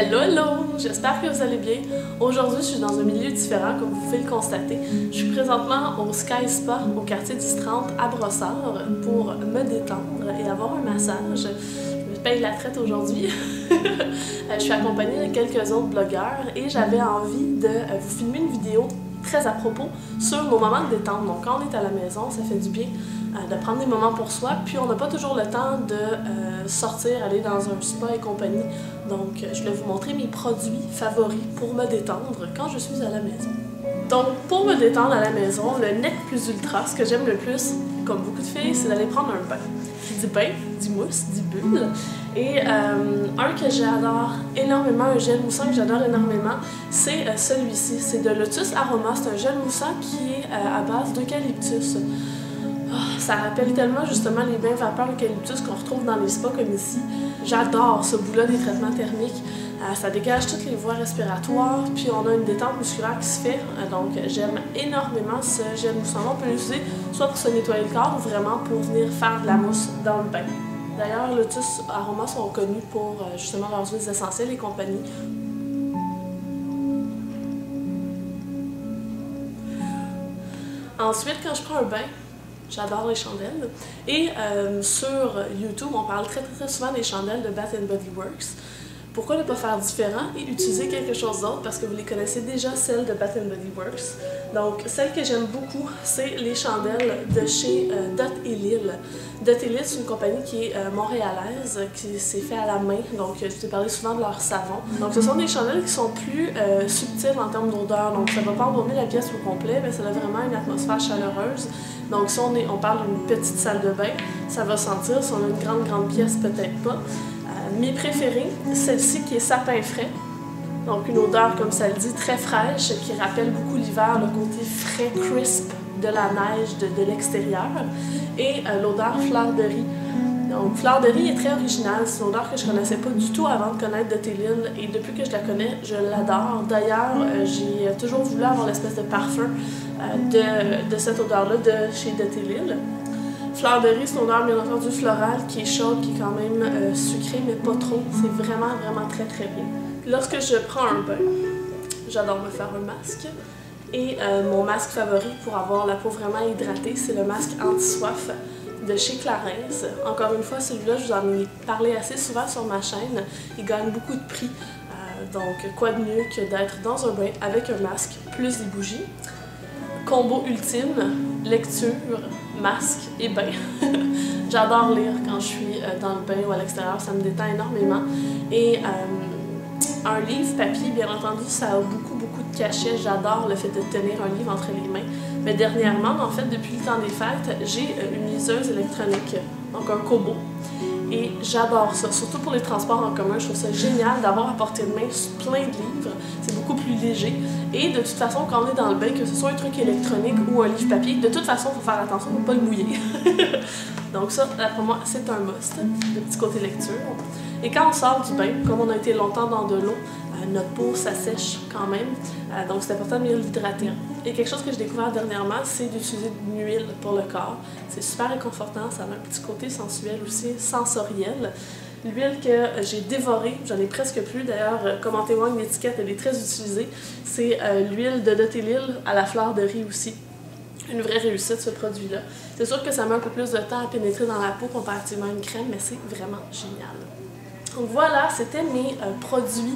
Hello, hello! J'espère que vous allez bien. Aujourd'hui, je suis dans un milieu différent, comme vous pouvez le constater. Je suis présentement au Sky Spa, au quartier 1030 à Brossard, pour me détendre et avoir un massage. Je me paye la traite aujourd'hui. Je suis accompagnée de quelques autres blogueurs et j'avais envie de vous filmer une vidéo très à propos sur nos moments de détente. Donc quand on est à la maison, ça fait du bien de prendre des moments pour soi, puis on n'a pas toujours le temps de sortir, aller dans un spa et compagnie. Donc je vais vous montrer mes produits favoris pour me détendre quand je suis à la maison. Donc pour me détendre à la maison, le Nec Plus Ultra, ce que j'aime le plus, comme beaucoup de filles, c'est d'aller prendre un bain. Qui dit bain, dit mousse, dit bulle. Et un que j'adore énormément, un gel moussant que j'adore énormément, c'est celui-ci. C'est de Lotus Aroma. C'est un gel moussant qui est à base d'eucalyptus. Oh, ça rappelle tellement justement les bains vapeur eucalyptus qu'on retrouve dans les spas comme ici. J'adore ce bout-là des traitements thermiques. Ça dégage toutes les voies respiratoires, puis on a une détente musculaire qui se fait. Donc j'aime énormément ce gel moussant. On peut l'utiliser soit pour se nettoyer le corps ou vraiment pour venir faire de la mousse dans le bain. D'ailleurs, Lotus Aroma sont connus pour justement leurs huiles essentielles et compagnie. Ensuite, quand je prends un bain, j'adore les chandelles. Et sur YouTube, on parle très souvent des chandelles de Bath & Body Works. Pourquoi ne pas faire différent et utiliser quelque chose d'autre? Parce que vous les connaissez déjà, celles de Bath & Body Works. Donc, celle que j'aime beaucoup, c'est les chandelles de chez Dot & Lil. Dot & Lil, c'est une compagnie qui est montréalaise, qui s'est fait à la main. Donc, je t'ai parlé souvent de leur savon. Donc, ce sont des chandelles qui sont plus subtiles en termes d'odeur. Donc, ça ne va pas embaumer la pièce au complet, mais ça a vraiment une atmosphère chaleureuse. Donc, si on parle d'une petite salle de bain, ça va sentir. Si on a une grande pièce, peut-être pas. Mes préférées, celle-ci qui est sapin frais, donc une odeur, comme ça le dit, très fraîche, qui rappelle beaucoup l'hiver, le côté frais, crisp de la neige de l'extérieur, et l'odeur fleur de riz. Donc fleur de riz est très originale, c'est une odeur que je ne connaissais pas du tout avant de connaître Dot & Lil, et depuis que je la connais, je l'adore. D'ailleurs, j'ai toujours voulu avoir l'espèce de parfum de cette odeur-là de chez Dot & Lil. Fleur de riz, c'est une odeur bien entendu florale qui est chaude, qui est quand même sucrée, mais pas trop. C'est vraiment très bien. Lorsque je prends un bain, j'adore me faire un masque. Et mon masque favori pour avoir la peau vraiment hydratée, c'est le masque anti-soif de chez Clarins. Encore une fois, celui-là, je vous en ai parlé assez souvent sur ma chaîne. Il gagne beaucoup de prix. Donc, quoi de mieux que d'être dans un bain avec un masque plus des bougies. Combo ultime, lecture, masque et bain. J'adore lire quand je suis dans le bain ou à l'extérieur, ça me détend énormément. Et un livre papier, bien entendu, ça a beaucoup de cachet. J'adore le fait de tenir un livre entre les mains. Mais dernièrement, en fait, depuis le temps des fêtes, j'ai une liseuse électronique, donc un Kobo. Et j'adore ça, surtout pour les transports en commun. Je trouve ça génial d'avoir à portée de main plein de livres. C'est beaucoup plus léger. Et de toute façon, quand on est dans le bain, que ce soit un truc électronique ou un livre papier, de toute façon, il faut faire attention de ne pas le mouiller. Donc ça, pour moi, c'est un must, le petit côté lecture. Et quand on sort du bain, comme on a été longtemps dans de l'eau, notre peau s'assèche quand même. Donc c'est important de bien l'hydrater. Et quelque chose que j'ai découvert dernièrement, c'est d'utiliser une huile pour le corps. C'est super réconfortant, ça a un petit côté sensuel aussi, sensoriel. L'huile que j'ai dévorée, j'en ai presque plus, d'ailleurs, commentez-moi une étiquette, elle est très utilisée. C'est l'huile de Dot & Lil à la fleur de riz aussi. Une vraie réussite, ce produit-là. C'est sûr que ça met un peu plus de temps à pénétrer dans la peau comparativement à une crème, mais c'est vraiment génial. Donc voilà, c'était mes produits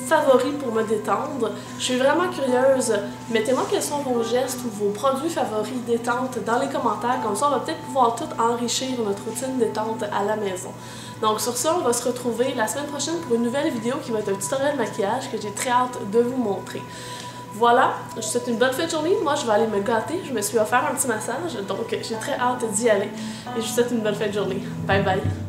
favoris pour me détendre. Je suis vraiment curieuse. Mettez-moi quels sont vos gestes ou vos produits favoris détente dans les commentaires. Comme ça, on va peut-être pouvoir tout enrichir notre routine détente à la maison. Donc sur ça, on va se retrouver la semaine prochaine pour une nouvelle vidéo qui va être un tutoriel de maquillage que j'ai très hâte de vous montrer. Voilà, je vous souhaite une bonne fin de journée. Moi, je vais aller me gâter. Je me suis offert un petit massage, donc j'ai très hâte d'y aller. Et je vous souhaite une bonne fin de journée. Bye bye!